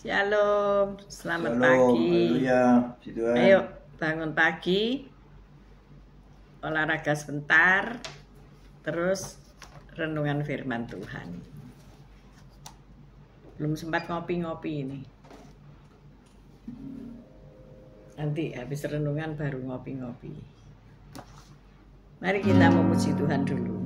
Shalom, selamat Shalom, pagi. haleluya, puji Tuhan. Ayo bangun pagi, olahraga sebentar, terus renungan firman Tuhan. Belum sempat ngopi-ngopi ini. Nanti habis renungan baru ngopi-ngopi. Mari kita memuji Tuhan dulu.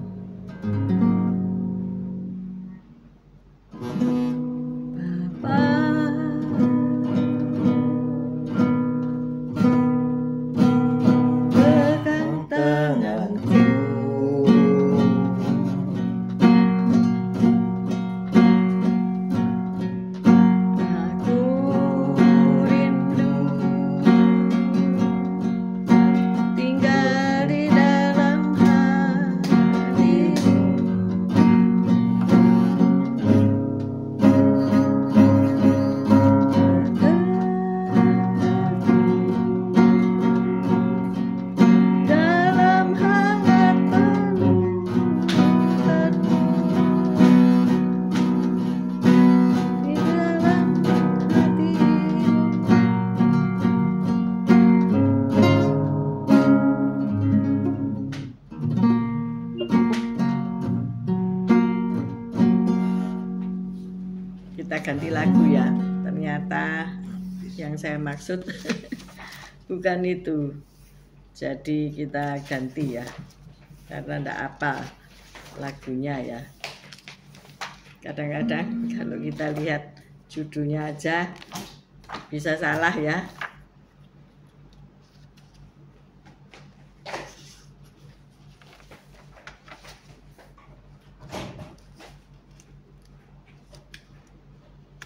Kita ganti lagu ya. Ternyata yang saya maksud bukan itu. Jadi kita ganti ya. Karena enggak apa lagunya ya. Kadang-kadang kalau kita lihat judulnya aja bisa salah ya.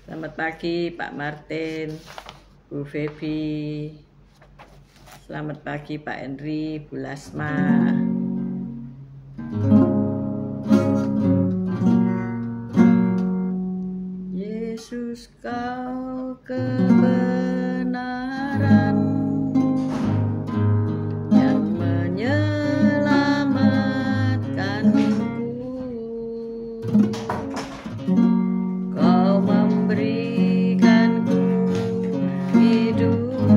Selamat pagi Pak Martin, Bu Febi. Selamat pagi Pak Henry, Bu Lasma. Yesus kau kebenaran yang menyelamatkanku. Kau memberikanku hidup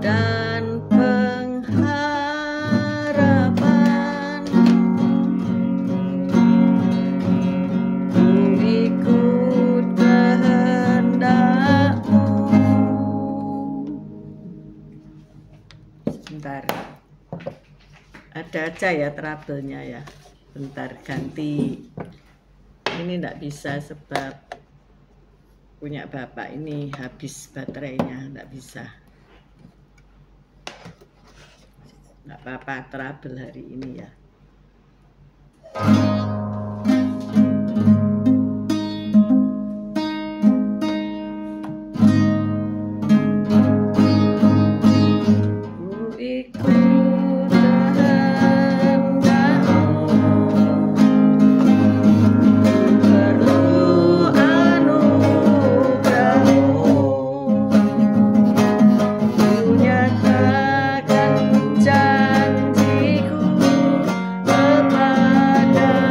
dan pengharapan. Ku ikut kehendak-Mu. Sebentar, ada aja ya trouble-nya ya. Bentar ganti. Ini enggak bisa sebab punya bapak ini habis baterainya, enggak bisa. Enggak apa-apa, trouble hari ini ya. Ku ikut kehendak-Mu. Perlu anugerah-Mu. Ku nyatakan janjiku kepada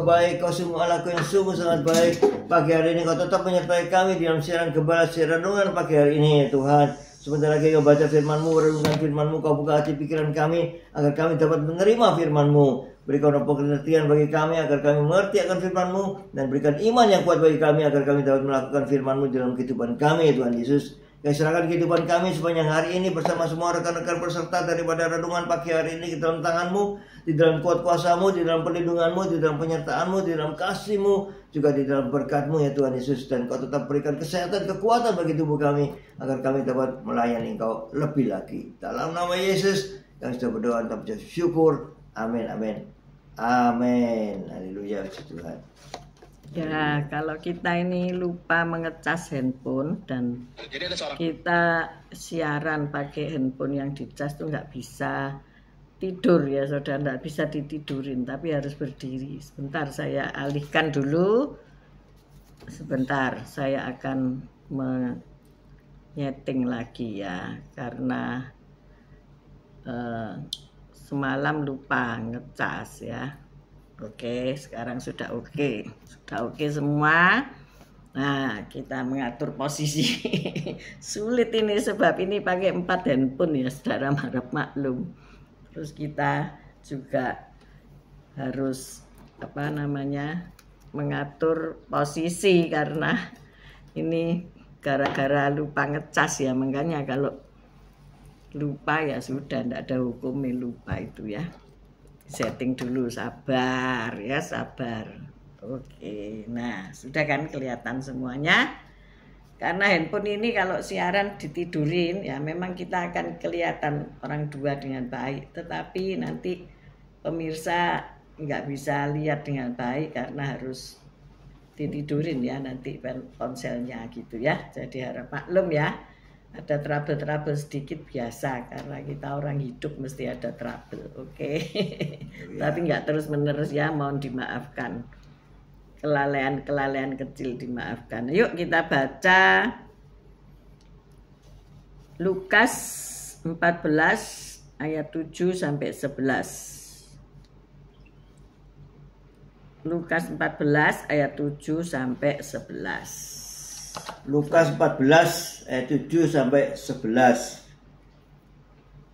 Engkau baik, Kau sungguh Allahku yang sungguh sangat baik. Pagi hari ini Kau tetap menyertai kami di dalam siaran gembala, siaran renungan pagi hari ini ya Tuhan. Sebentar lagi Kau baca firman-Mu, renungkan firman-Mu, Kau buka hati pikiran kami agar kami dapat menerima firman-Mu. Berikan pengertian bagi kami agar kami mengerti akan firman-Mu, dan berikan iman yang kuat bagi kami agar kami dapat melakukan firman-Mu dalam kehidupan kami ya Tuhan Yesus. Kami serahkan kehidupan kami sepanjang hari ini bersama semua rekan-rekan peserta daripada renungan pagi hari ini ke dalam tangan-Mu, di dalam kuat kuasa-Mu, di dalam perlindungan-Mu, di dalam penyertaan-Mu, di dalam kasih-Mu, juga di dalam berkat-Mu ya Tuhan Yesus. Dan Kau tetap berikan kesehatan, kekuatan bagi tubuh kami agar kami dapat melayani Engkau lebih lagi. Dalam nama Yesus kami sudah berdoa dan mengucap syukur. Amin, amin, amin. Haleluya, puji Tuhan. Ya, kalau kita ini lupa mengecas handphone dan kita siaran pakai handphone yang dicas tuh nggak bisa tidur ya saudara, nggak bisa ditidurin, tapi harus berdiri. Sebentar saya alihkan dulu. Sebentar, saya akan menyeting lagi ya, karena semalam lupa ngecas ya. Oke, sekarang sudah oke. Sudah oke semua. Nah, kita mengatur posisi. Sulit ini sebab ini pakai 4 handphone ya, saudara, harap maklum. Terus kita juga harus mengatur posisi karena ini gara-gara lupa ngecas ya. Makanya kalau lupa ya sudah, tidak ada hukumnya lupa itu ya. Setting dulu, sabar ya, sabar. Oke, nah sudah kan kelihatan semuanya. Karena handphone ini kalau siaran ditidurin ya memang kita akan kelihatan orang dua dengan baik, tetapi nanti pemirsa nggak bisa lihat dengan baik karena harus ditidurin ya nanti ponselnya gitu ya. Jadi harap maklum ya. Ada trouble-trouble sedikit biasa karena kita orang hidup mesti ada trouble, oke? Ya. Tapi nggak terus-menerus ya, mohon dimaafkan. Kelalaian kecil dimaafkan. Yuk kita baca Lukas 14 ayat 7 sampai 11. Lukas 14 ayat 7 sampai 11. Lukas 14 ayat 7 sampai 11.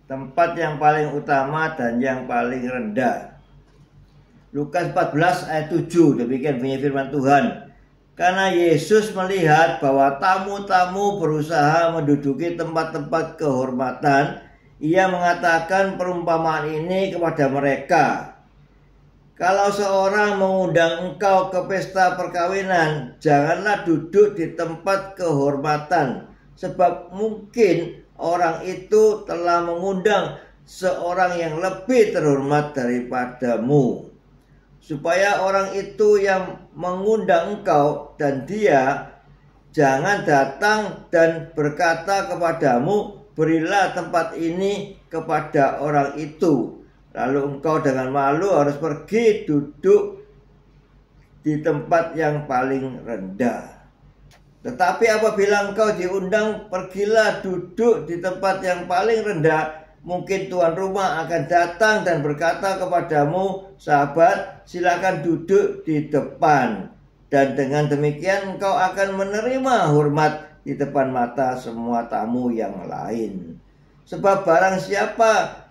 Tempat yang paling utama dan yang paling rendah. Lukas 14 ayat 7, demikian bunyi firman Tuhan. Karena Yesus melihat bahwa tamu-tamu berusaha menduduki tempat-tempat kehormatan, Ia mengatakan perumpamaan ini kepada mereka. Kalau seorang mengundang engkau ke pesta perkawinan, janganlah duduk di tempat kehormatan, sebab mungkin orang itu telah mengundang seorang yang lebih terhormat daripadamu. Supaya orang itu yang mengundang engkau dan dia jangan datang dan berkata kepadamu, berilah tempat ini kepada orang itu. Lalu engkau dengan malu harus pergi duduk di tempat yang paling rendah. Tetapi apabila engkau diundang, pergilah duduk di tempat yang paling rendah. Mungkin tuan rumah akan datang dan berkata kepadamu, sahabat, silakan duduk di depan. Dan dengan demikian engkau akan menerima hormat di depan mata semua tamu yang lain. Sebab barang siapa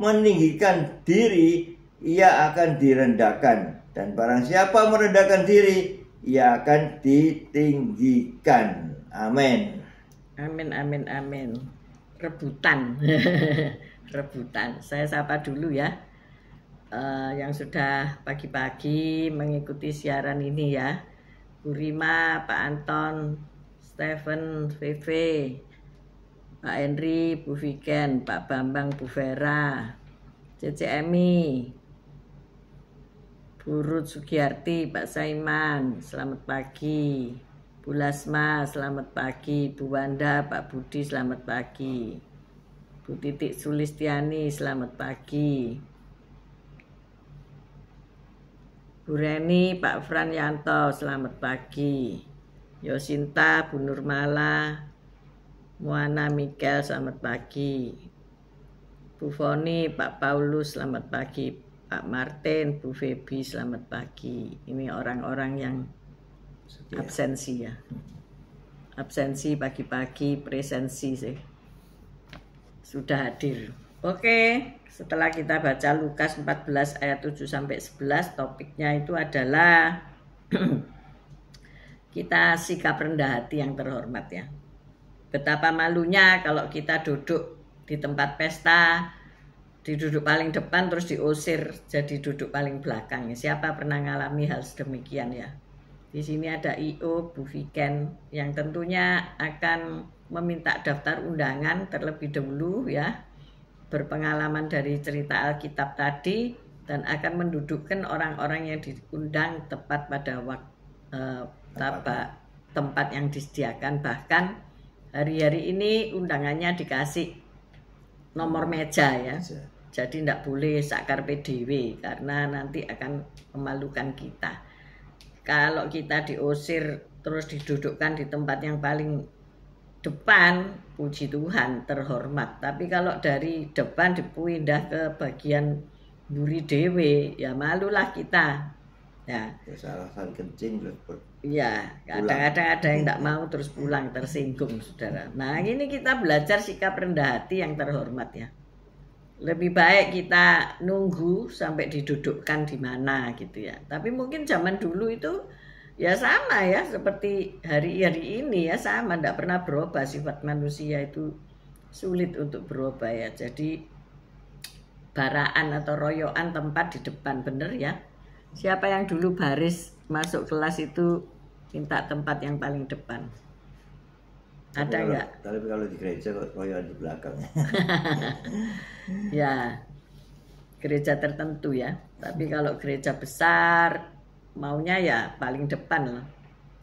meninggikan diri, ia akan direndahkan, dan barang siapa merendahkan diri, ia akan ditinggikan. Amin. Amin, amin, amin. Rebutan. Rebutan. Saya sapa dulu ya yang sudah pagi-pagi mengikuti siaran ini ya. Bu Rima, Pak Anton, Stephen, VV, Pak Henry, Bu Viken, Pak Bambang, Bu Vera, CCMI, Bu Ruth Sugiyarti, Pak Saiman, selamat pagi. Bu Lasma, selamat pagi. Bu Wanda, Pak Budi, selamat pagi. Bu Titik Sulistiani, selamat pagi. Bu Reni, Pak Fran Yanto, selamat pagi. Yosinta, Bu Nurmala, Muana Mikel, selamat pagi. Bu Foni, Pak Paulus, selamat pagi. Pak Martin, Bu Febi, selamat pagi. Ini orang-orang yang absensi ya. Absensi pagi-pagi, presensi sih. Sudah hadir. Oke, setelah kita baca Lukas 14 ayat 7 sampai 11, topiknya itu adalah kita sikap rendah hati yang terhormat ya. Betapa malunya kalau kita duduk di tempat pesta, duduk paling depan terus diusir jadi duduk paling belakang. Siapa pernah ngalami hal sedemikian ya? Di sini ada IO Bu Viken yang tentunya akan meminta daftar undangan terlebih dahulu ya, berpengalaman dari cerita Alkitab tadi, dan akan mendudukkan orang-orang yang diundang tepat pada tempat yang disediakan. Bahkan hari-hari ini undangannya dikasih nomor meja ya, jadi tidak boleh sakar PDW karena nanti akan memalukan kita. Kalau kita diusir terus didudukkan di tempat yang paling depan, puji Tuhan, terhormat. Tapi kalau dari depan dipindah ke bagian buri dewe, ya malulah kita. Ya. Alasan kencing terus. Ya, kadang-kadang ada yang tidak mau terus pulang, tersinggung, saudara. Nah, ini kita belajar sikap rendah hati yang terhormat ya. Lebih baik kita nunggu sampai didudukkan di mana gitu ya. Tapi mungkin zaman dulu itu ya sama ya, seperti hari-hari ini ya sama, tidak pernah berubah. Sifat manusia itu sulit untuk berubah ya. Jadi baraan atau royoan tempat di depan, bener ya. Siapa yang dulu baris masuk kelas itu minta tempat yang paling depan? Ada nggak? Tapi kalau di gereja kok royoan di belakang. Ya, gereja tertentu ya. Tapi kalau gereja besar maunya ya paling depan lah.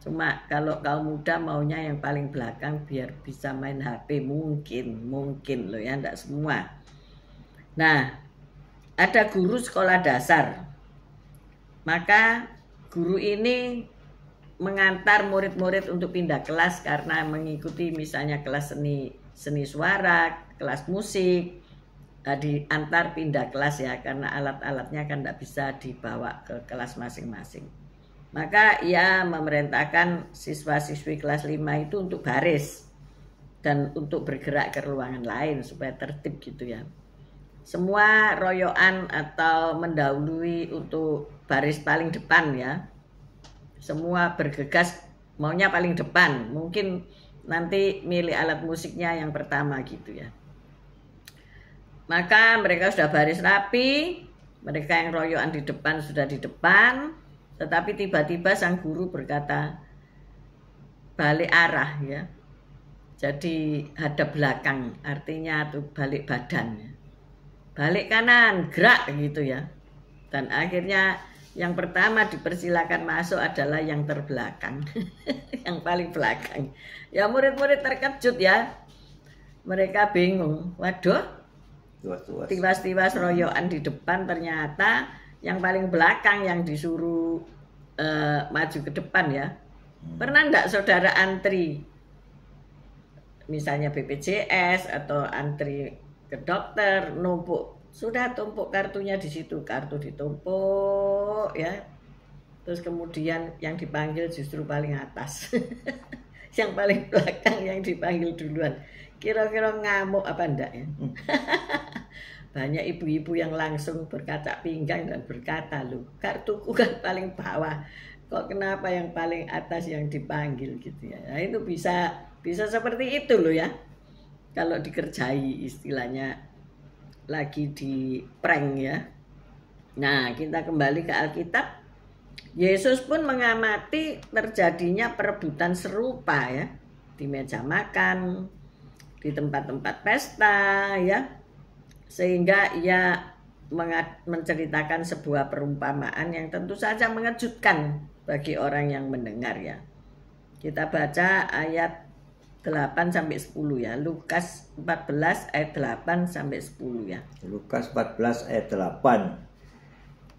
Cuma kalau kaum muda maunya yang paling belakang biar bisa main HP, mungkin loh ya, enggak semua. Nah, ada guru sekolah dasar. Maka guru ini mengantar murid-murid untuk pindah kelas karena mengikuti misalnya kelas seni suara, kelas musik, diantar pindah kelas ya, karena alat-alatnya kan tidak bisa dibawa ke kelas masing-masing. Maka ia memerintahkan siswa-siswi kelas 5 itu untuk baris dan untuk bergerak ke ruangan lain supaya tertib gitu ya. Semua royoan atau mendahului untuk baris paling depan ya. Semua bergegas maunya paling depan. Mungkin nanti milih alat musiknya yang pertama gitu ya. Maka mereka sudah baris rapi, mereka yang royoan di depan sudah di depan, tetapi tiba-tiba sang guru berkata, balik arah ya. Jadi hadap belakang, artinya tuh balik badan. Balik kanan, gerak gitu ya. Dan akhirnya yang pertama dipersilakan masuk adalah yang terbelakang, yang paling belakang. Ya murid-murid terkejut ya. Mereka bingung, waduh, tiwas-tiwas royoan di depan, ternyata yang paling belakang yang disuruh maju ke depan ya. Pernah enggak saudara antri misalnya BPJS atau antri ke dokter, numpuk, sudah tumpuk kartunya di situ, kartu ditumpuk ya, terus kemudian yang dipanggil justru paling atas. Yang paling belakang yang dipanggil duluan. Kira-kira ngamuk apa enggak ya? Banyak ibu-ibu yang langsung berkaca pinggang dan berkata, loh kartuku kan paling bawah, kok kenapa yang paling atas yang dipanggil gitu ya. Nah, itu bisa seperti itu loh ya. Kalau dikerjai istilahnya lagi di prank ya. Nah, kita kembali ke Alkitab. Yesus pun mengamati terjadinya perebutan serupa ya, di meja makan, di tempat-tempat pesta ya. Sehingga ia menceritakan sebuah perumpamaan yang tentu saja mengejutkan bagi orang yang mendengar ya. Kita baca ayat 8 sampai 10 ya. Lukas 14 ayat 8 sampai 10 ya. Lukas 14 ayat 8.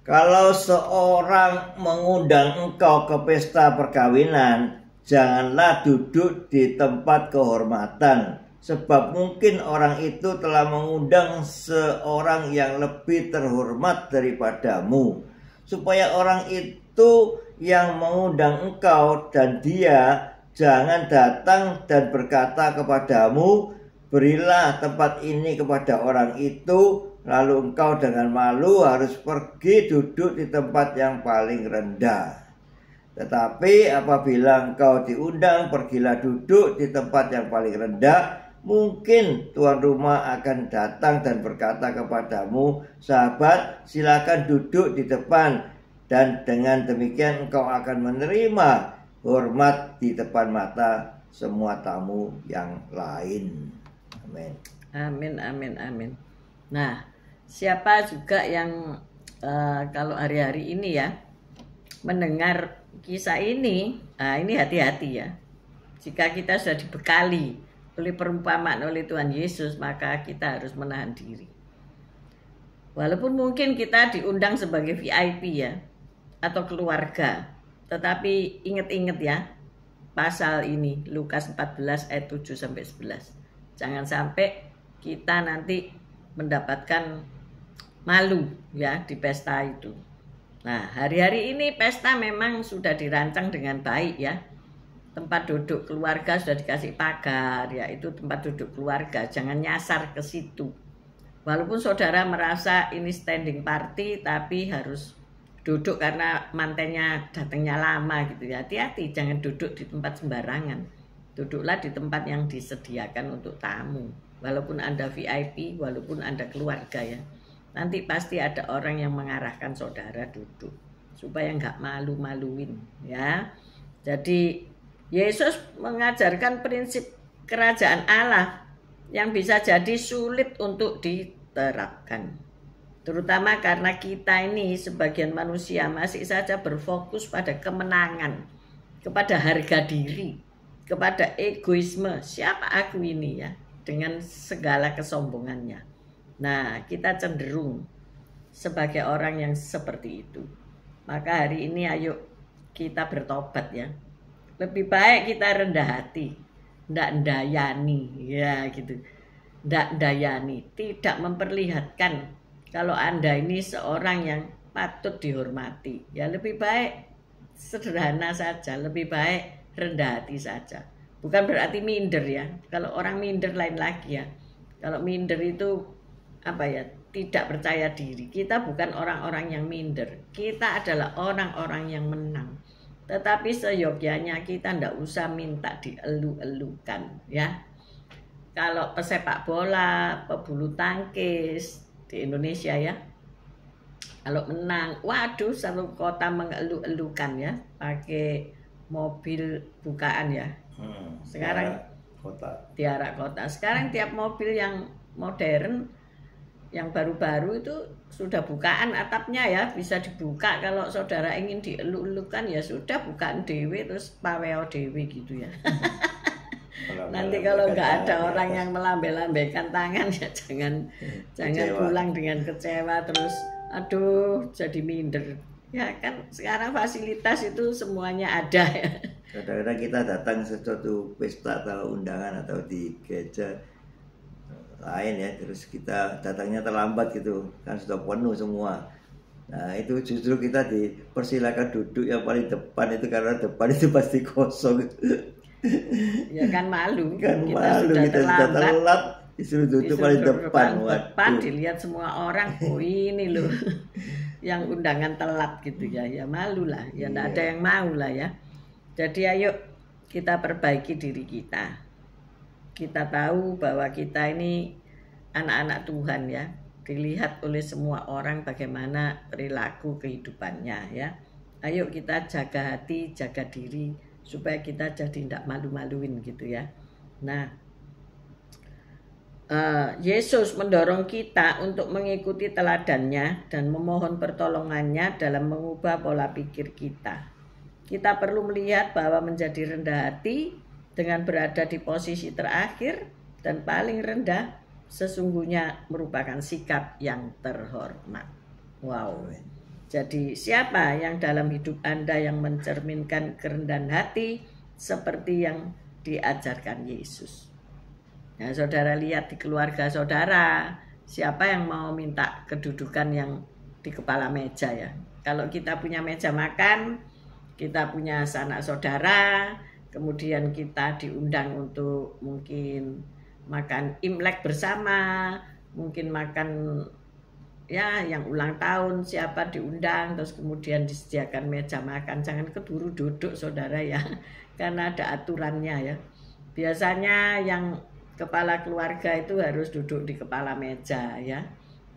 Kalau seorang mengundang engkau ke pesta perkawinan, janganlah duduk di tempat kehormatan sebab mungkin orang itu telah mengundang seorang yang lebih terhormat daripadamu, supaya orang itu yang mengundang engkau dan dia jangan datang dan berkata kepadamu, berilah tempat ini kepada orang itu, lalu engkau dengan malu harus pergi duduk di tempat yang paling rendah. Tetapi apabila engkau diundang, pergilah duduk di tempat yang paling rendah. Mungkin tuan rumah akan datang dan berkata kepadamu, sahabat, silakan duduk di depan, dan dengan demikian engkau akan menerima hormat di depan mata semua tamu yang lain. Amin. Amin, amin, amin. Nah, siapa juga yang kalau hari-hari ini ya mendengar kisah ini, ini hati-hati ya. Jika kita sudah dibekali oleh perumpamaan oleh Tuhan Yesus, maka kita harus menahan diri. Walaupun mungkin kita diundang sebagai VIP ya, atau keluarga, tetapi ingat-ingat ya pasal ini, Lukas 14 ayat 7-11. Jangan sampai kita nanti mendapatkan malu ya di pesta itu. Nah, hari-hari ini pesta memang sudah dirancang dengan baik ya. Tempat duduk keluarga sudah dikasih pagar, yaitu tempat duduk keluarga. Jangan nyasar ke situ. Walaupun saudara merasa ini standing party, tapi harus duduk karena mantennya datangnya lama gitu ya. Hati-hati, jangan duduk di tempat sembarangan. Duduklah di tempat yang disediakan untuk tamu. Walaupun Anda VIP, walaupun Anda keluarga ya. Nanti pasti ada orang yang mengarahkan saudara duduk. Supaya nggak malu-maluin ya. Jadi Yesus mengajarkan prinsip kerajaan Allah yang bisa jadi sulit untuk diterapkan. Terutama karena kita ini sebagian manusia masih saja berfokus pada kemenangan, kepada harga diri, kepada egoisme. Siapa aku ini ya, dengan segala kesombongannya. Nah, kita cenderung sebagai orang yang seperti itu. Maka hari ini ayo kita bertobat ya. Lebih baik kita rendah hati, ndak ndayani, ya gitu. Ndak ndayani, tidak memperlihatkan kalau Anda ini seorang yang patut dihormati. Ya lebih baik sederhana saja, lebih baik rendah hati saja. Bukan berarti minder ya. Kalau orang minder lain lagi ya. Kalau minder itu apa ya? Tidak percaya diri. Kita bukan orang-orang yang minder. Kita adalah orang-orang yang menang. Tetapi seyogyanya kita ndak usah minta dielu-elukan ya. Kalau pesepak bola, pebulu tangkis di Indonesia ya, kalau menang, waduh satu kota mengelu-elukan ya, pakai mobil bukaan ya. Sekarang tiara kota. Sekarang tiap mobil yang modern, yang baru-baru itu sudah bukaan atapnya ya, bisa dibuka. Kalau saudara ingin dielu-elukan ya sudah bukaan dewe terus paweo dewe gitu ya. Nanti kalau nggak ada orang yang melambai-lambaikan tangan ya jangan pulang dengan kecewa terus aduh jadi minder. Ya kan sekarang fasilitas itu semuanya ada ya. Kadang-kadang kita datang sesuatu pesta atau undangan atau di gereja lain ya, terus kita datangnya terlambat gitu kan, sudah penuh semua. Nah itu justru kita dipersilakan duduk yang paling depan itu karena depan itu pasti kosong. Ya kan malu kan kita malu, sudah kita sudah telat disuruh duduk paling depan. Dilihat semua orang, oh ini loh yang undangan telat gitu ya. Ya malu lah, ya enggak ada yang mau lah ya. Jadi ayo kita perbaiki diri kita. Kita tahu bahwa kita ini anak-anak Tuhan ya. Dilihat oleh semua orang bagaimana perilaku kehidupannya ya. Ayo kita jaga hati, jaga diri supaya kita jadi tidak malu-maluin gitu ya. Nah, Yesus mendorong kita untuk mengikuti teladannya dan memohon pertolongannya dalam mengubah pola pikir kita. Kita perlu melihat bahwa menjadi rendah hati dengan berada di posisi terakhir dan paling rendah sesungguhnya merupakan sikap yang terhormat. Wow. Jadi siapa yang dalam hidup Anda yang mencerminkan kerendahan hati seperti yang diajarkan Yesus? Nah, saudara lihat di keluarga saudara, siapa yang mau minta kedudukan yang di kepala meja ya. Kalau kita punya meja makan, kita punya sanak saudara, kemudian kita diundang untuk mungkin makan Imlek bersama, mungkin makan ya yang ulang tahun siapa diundang, terus kemudian disediakan meja makan. Jangan keburu duduk saudara ya, karena ada aturannya ya. Biasanya yang kepala keluarga itu harus duduk di kepala meja ya.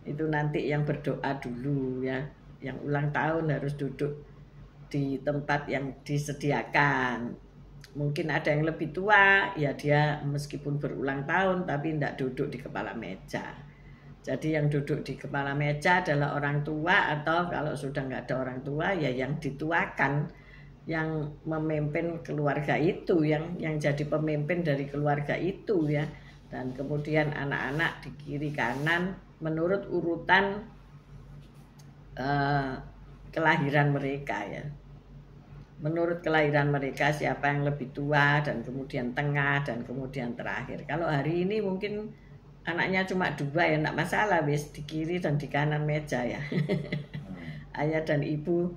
Itu nanti yang berdoa dulu ya. Yang ulang tahun harus duduk di tempat yang disediakan. Mungkin ada yang lebih tua, ya dia meskipun berulang tahun tapi tidak duduk di kepala meja. Jadi yang duduk di kepala meja adalah orang tua, atau kalau sudah nggak ada orang tua ya yang dituakan, yang memimpin keluarga itu, yang jadi pemimpin dari keluarga itu ya. Dan kemudian anak-anak di kiri kanan menurut urutan kelahiran mereka ya. Menurut kelahiran mereka siapa yang lebih tua, dan kemudian tengah, dan kemudian terakhir. Kalau hari ini mungkin anaknya cuma 2 ya, enggak masalah, wis di kiri dan di kanan meja ya. Ayah dan ibu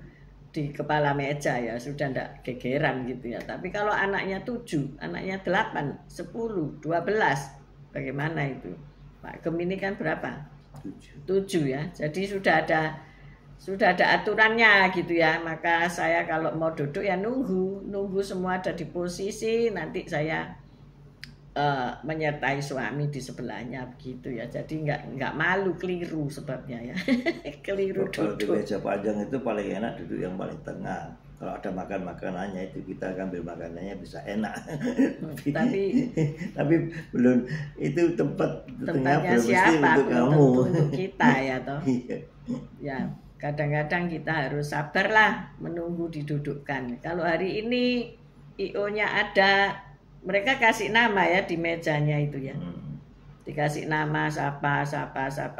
di kepala meja ya, sudah ndak gegeran gitu ya. Tapi kalau anaknya 7, anaknya 8, 10, 12, bagaimana itu? Pak Gem ini kan berapa? 7 ya. Jadi sudah ada aturannya gitu ya. Maka saya kalau mau duduk ya nunggu semua ada di posisi, nanti saya menyertai suami di sebelahnya begitu ya. Jadi nggak malu keliru sebabnya ya. Keliru Kalau di duduk. meja panjang itu paling enak duduk yang paling tengah. Kalau ada makanannya itu kita ambil makanannya bisa enak. Tapi belum itu tempatnya belum mesti untuk kamu. Untuk kita ya toh. Ya kadang-kadang kita harus sabarlah menunggu didudukkan. Kalau hari ini IO-nya ada, mereka kasih nama ya di mejanya itu ya. Dikasih nama siapa.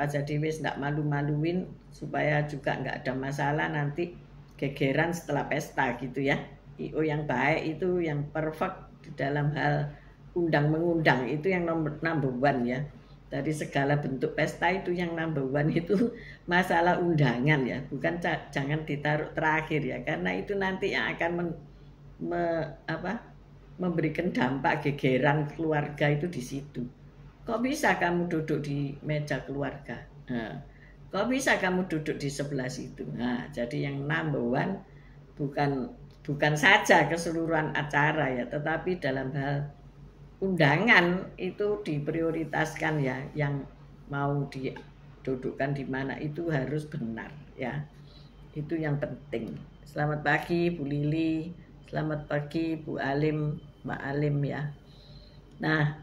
Jadi wis enggak malu-maluin, supaya juga enggak ada masalah nanti gegeran setelah pesta gitu ya. IO yang baik itu, yang perfect di dalam hal undang-mengundang itu yang number one ya. Dari segala bentuk pesta itu yang number one itu masalah undangan ya. Bukan jangan ditaruh terakhir ya, karena itu nanti yang akan memberikan dampak gegeran keluarga itu di situ. Kok bisa kamu duduk di meja keluarga? Nah, kok bisa kamu duduk di sebelah situ? Nah, jadi yang number one bukan saja keseluruhan acara ya, tetapi dalam hal undangan itu diprioritaskan ya, yang mau didudukkan di mana itu harus benar ya. Itu yang penting. Selamat pagi Bu Lili. Selamat pagi Bu Alim, Mbak Alim ya. Nah,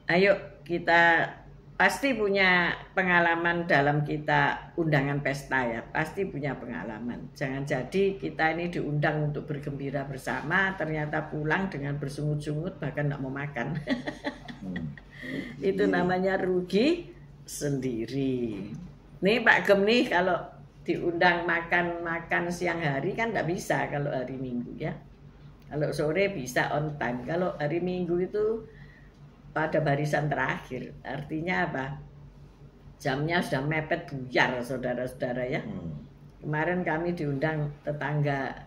ayo kita pasti punya pengalaman dalam kita undangan pesta ya. Pasti punya pengalaman. Jangan jadi kita ini diundang untuk bergembira bersama, ternyata pulang dengan bersungut-sungut bahkan nggak mau makan. Itu namanya rugi sendiri. Nih Pak Gem nih, kalau diundang makan siang hari kan nggak bisa kalau hari Minggu ya. Kalau sore bisa on time. Kalau hari Minggu itu pada barisan terakhir. Artinya apa? Jamnya sudah mepet buyar saudara-saudara ya. Kemarin kami diundang tetangga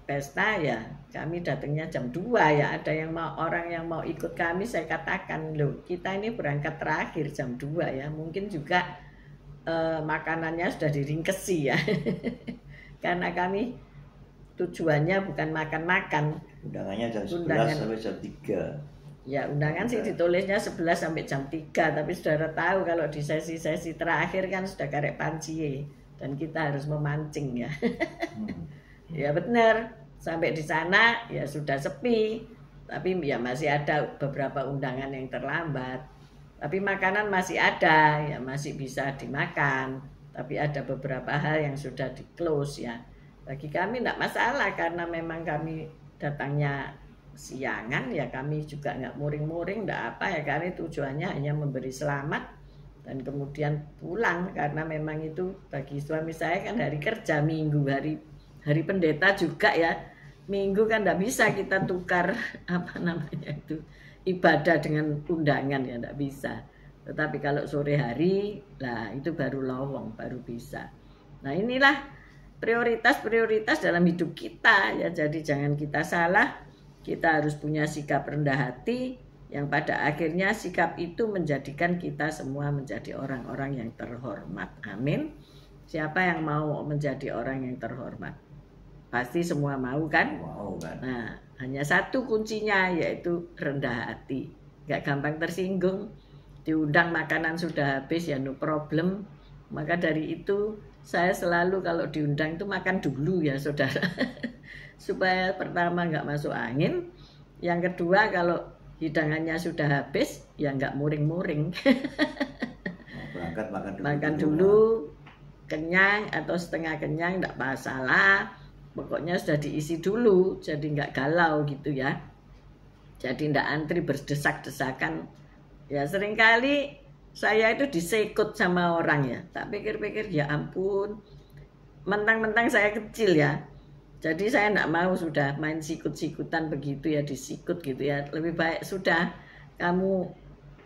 pesta ya, kami datangnya jam 2 ya. Ada orang yang mau ikut kami, saya katakan loh, kita ini berangkat terakhir jam 2 ya. Mungkin juga makanannya sudah diringkesi ya. Karena kami tujuannya bukan makan-makan. Undangannya jam 11 sampai jam 3. Ya undangan sih ditulisnya 11 sampai jam 3. Tapi saudara tahu kalau di sesi-sesi terakhir kan sudah karek pancie, dan kita harus memancing ya. Ya benar, sampai di sana ya sudah sepi. Tapi ya masih ada beberapa undangan yang terlambat. Tapi makanan masih ada, ya masih bisa dimakan. Tapi ada beberapa hal yang sudah di close ya. Bagi kami tidak masalah, karena memang kami datangnya siangan ya, kami juga nggak muring-muring, nggak apa ya, karena tujuannya hanya memberi selamat dan kemudian pulang. Karena memang itu bagi suami saya kan hari kerja Minggu, hari pendeta juga ya. Minggu kan nggak bisa kita tukar apa namanya itu, ibadah dengan undangan ya enggak bisa. Tetapi kalau sore hari, lah itu baru lowong, baru bisa. Nah inilah prioritas-prioritas dalam hidup kita ya. Jadi jangan kita salah, kita harus punya sikap rendah hati, yang pada akhirnya sikap itu menjadikan kita semua menjadi orang-orang yang terhormat. Amin. Siapa yang mau menjadi orang yang terhormat? Pasti semua mau kan? Mau kan. Nah, hanya satu kuncinya, yaitu rendah hati. Gak gampang tersinggung. Diundang makanan sudah habis ya no problem. Maka dari itu saya selalu kalau diundang itu makan dulu ya saudara. Supaya pertama gak masuk angin. Yang kedua kalau hidangannya sudah habis ya nggak muring-muring. Berangkat makan dulu. Makan dulu, kenyang atau setengah kenyang nggak masalah. Pokoknya sudah diisi dulu, jadi nggak galau gitu ya. Jadi nggak antri berdesak-desakan. Ya seringkali saya itu disekut sama orang ya. Tak pikir-pikir ya ampun, mentang-mentang saya kecil ya. Jadi saya enggak mau sudah main sikut-sikutan begitu ya, disikut gitu ya. Lebih baik sudah kamu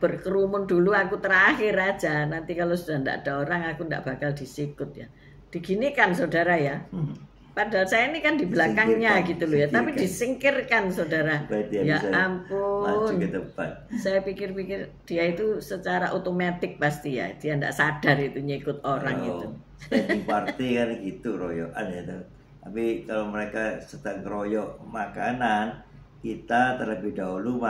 berkerumun dulu, aku terakhir aja. Nanti kalau sudah enggak ada orang, aku enggak bakal disikut ya. Diginikan saudara ya. Padahal saya ini kan di belakangnya gitu loh ya. Tapi disingkirkan saudara. Ya ampun. Saya pikir-pikir dia itu secara otomatis pasti ya. Dia enggak sadar itu nyikut orang itu. Standing party kan gitu, royokan ya tuh. Tapi kalau mereka sedang keroyok makanan, kita terlebih dahulu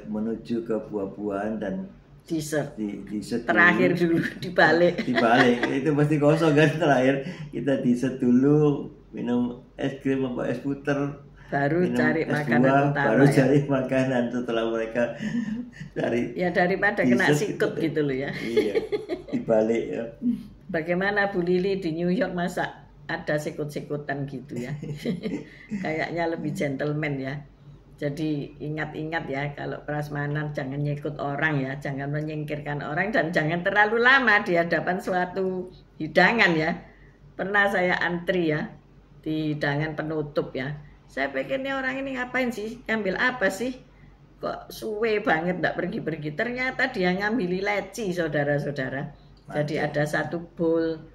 menuju ke buah-buahan dan dessert. Dessert terakhir dulu dibalik. Dibalik itu pasti kosong kan. Terakhir kita dessert dulu, minum es krim apa es puter, baru cari makanan utama. Baru cari makanan setelah mereka cari. Ya daripada kena sikut gitu loh ya. Iya, dibalik ya. Bagaimana Bu Lili di New York masa ada sikut-sikutan gitu ya. Kayaknya lebih gentleman ya. Jadi ingat-ingat ya, kalau prasmanan jangan nyikut orang ya, jangan menyingkirkan orang, dan jangan terlalu lama di hadapan suatu hidangan ya. Pernah saya antri ya di hidangan penutup ya. Saya pikir nih orang ini ngapain sih, ngambil apa sih, kok suwe banget gak pergi-pergi. Ternyata dia ngambil leci saudara-saudara. Jadi ada satu bowl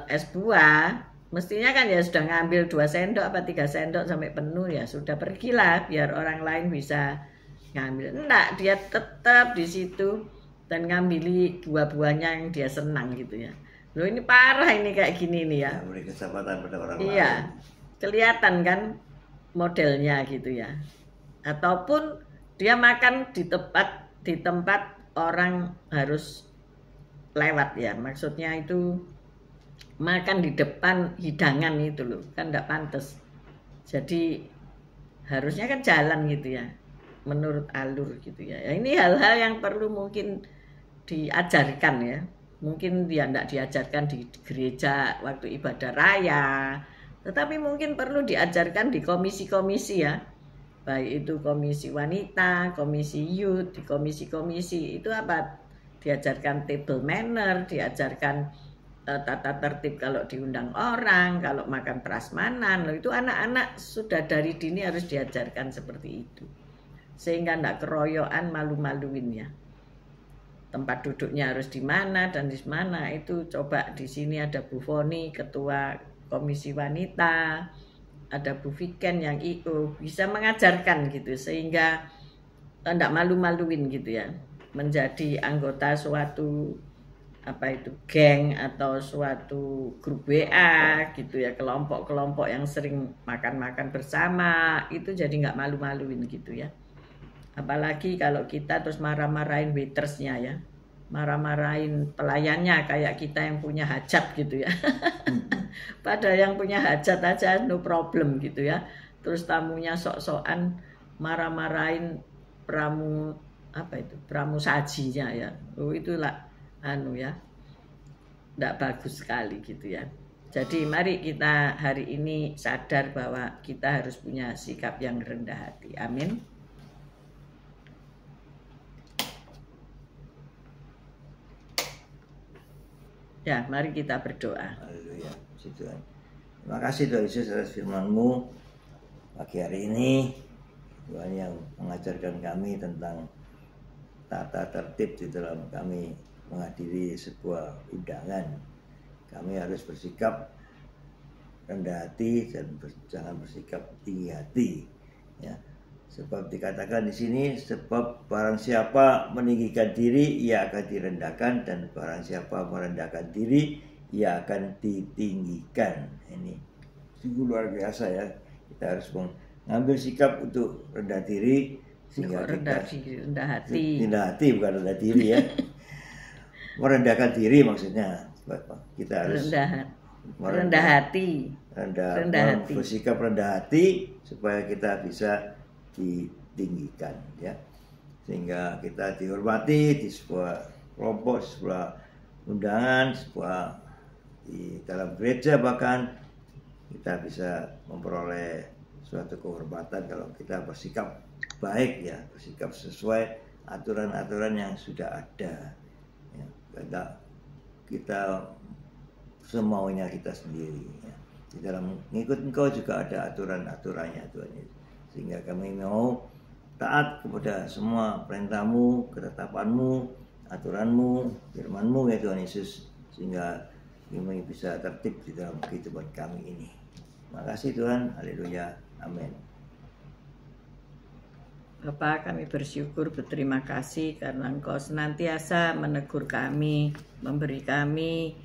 es buah, mestinya kan ya sudah ngambil 2 sendok apa 3 sendok sampai penuh ya sudah pergilah biar orang lain bisa ngambil. Enggak, dia tetap di situ dan ngambil buah-buahnya yang dia senang gitu ya. Loh ini parah ini kayak gini nih ya. Beri kesempatan pada orang lain. Iya, kelihatan kan modelnya gitu ya. Ataupun dia makan di tempat orang harus lewat ya. Maksudnya itu makan di depan hidangan itu loh, kan enggak pantas. Jadi harusnya kan jalan gitu ya, menurut alur gitu ya. Ini hal-hal yang perlu mungkin diajarkan ya. Mungkin dia enggak diajarkan di gereja waktu ibadah raya, tetapi mungkin perlu diajarkan di komisi-komisi ya. Baik itu komisi wanita, komisi youth, di komisi-komisi itu apa? Diajarkan table manner, diajarkan tata tertib kalau diundang orang, kalau makan prasmanan. Loh, itu anak-anak sudah dari dini harus diajarkan seperti itu. Sehingga enggak keroyokan, malu-maluin ya. Tempat duduknya harus di mana dan di mana itu coba di sini ada Bu Foni, ketua komisi wanita, ada Bu Viken yang IO, bisa mengajarkan gitu sehingga enggak malu-maluin gitu ya. Menjadi anggota suatu apa itu geng atau suatu grup WA gitu ya, kelompok-kelompok yang sering makan-makan bersama itu jadi nggak malu-maluin gitu ya. Apalagi kalau kita terus marah-marahin waitersnya ya, marah-marahin pelayannya kayak kita yang punya hajat gitu ya. Padahal yang punya hajat aja no problem gitu ya, terus tamunya sok-sokan marah-marahin pramu sajinya ya. Oh itulah ya, tidak bagus sekali gitu ya. Jadi mari kita hari ini sadar bahwa kita harus punya sikap yang rendah hati. Amin. Ya, mari kita berdoa. Haleluya. Terima kasih Tuhan Yesus atas firman-Mu pagi hari ini. Tuhan yang mengajarkan kami tentang tata tertib di dalam kami menghadiri sebuah undangan. Kami harus bersikap rendah hati dan jangan bersikap tinggi hati, ya. Sebab dikatakan di sini, sebab barang siapa meninggikan diri ia akan direndahkan, dan barang siapa merendahkan diri ia akan ditinggikan. Ini sungguh luar biasa ya. Kita harus mengambil sikap untuk rendah diri sehingga rendah hati bukan rendah diri ya. Merendahkan diri maksudnya. Kita harus rendah hati, bersikap rendah hati supaya kita bisa ditinggikan, ya, sehingga kita dihormati di sebuah kelompok, sebuah undangan, di dalam gereja, bahkan kita bisa memperoleh suatu kehormatan kalau kita bersikap baik, ya, bersikap sesuai aturan-aturan yang sudah ada, ya. Kita semaunya kita sendiri, ya. Di dalam mengikut Engkau juga ada aturan-aturannya, Tuhan Yesus. Sehingga kami mau taat kepada semua perintah-Mu, ketetapan-Mu, aturan-Mu, firman-Mu, ya Tuhan Yesus, sehingga kami bisa tertib di dalam kehidupan kami ini. Terima kasih Tuhan, haleluya, amin. Bapa, kami bersyukur, berterima kasih karena Engkau senantiasa menegur kami, memberi kami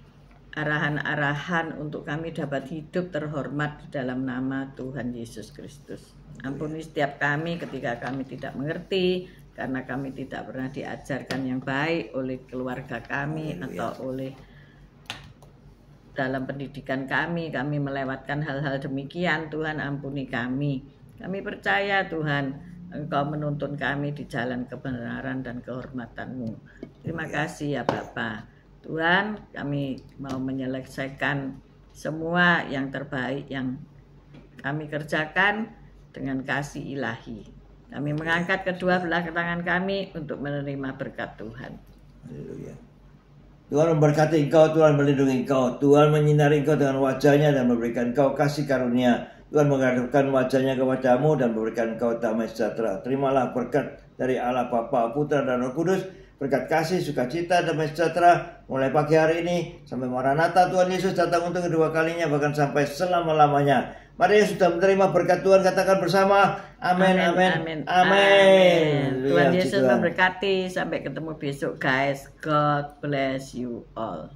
arahan-arahan untuk kami dapat hidup terhormat di dalam nama Tuhan Yesus Kristus. Ampuni setiap kami ketika kami tidak mengerti, karena kami tidak pernah diajarkan yang baik oleh keluarga kami atau oleh dalam pendidikan kami melewatkan hal-hal demikian. Tuhan, ampuni kami. Kami percaya Tuhan, Engkau menuntun kami di jalan kebenaran dan kehormatan-Mu. Terima kasih ya Bapa. Tuhan, kami mau menyelesaikan semua yang terbaik yang kami kerjakan dengan kasih ilahi. Kami mengangkat kedua belah tangan kami untuk menerima berkat Tuhan. Haleluya. Tuhan memberkati engkau, Tuhan melindungi engkau, Tuhan menyinari engkau dengan wajahnya dan memberikan engkau kasih karunia. Tuhan menghadapkan wajahnya kepadamu dan memberikan engkau damai sejahtera. Terimalah berkat dari Allah Bapa, Putra dan Roh Kudus, berkat kasih, sukacita, damai sejahtera mulai pagi hari ini sampai Maranatha Tuhan Yesus datang untuk kedua kalinya, bahkan sampai selama-lamanya. Mari yang sudah menerima berkat Tuhan katakan bersama, amin, amin, amin, amin. Tuhan Yesus memberkati. Sampai ketemu besok guys. God bless you all.